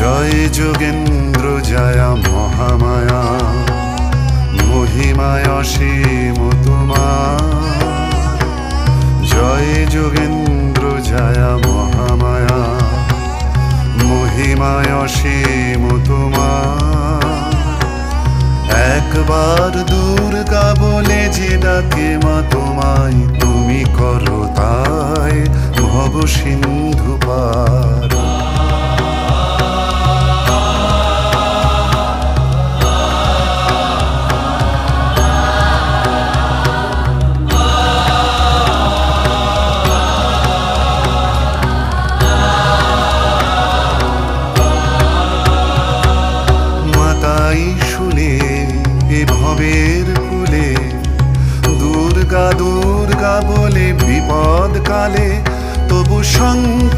জয় যোগেন্দ্র জয়া মহামায়া, মহিমায় অসীম তোমার। জয় যোগেন্দ্র জয়া মহামায়া, মহিমায় অসীম তোমার। একবার দুর্গা বলে যে ডাকে মা তোমায়, তুমি করো তাই ভব সিন্ধু পার। শুনে এ ভবের কুলে দুর্গা দুর্গা বলে বিপদ কালে, তবু সঙ্গ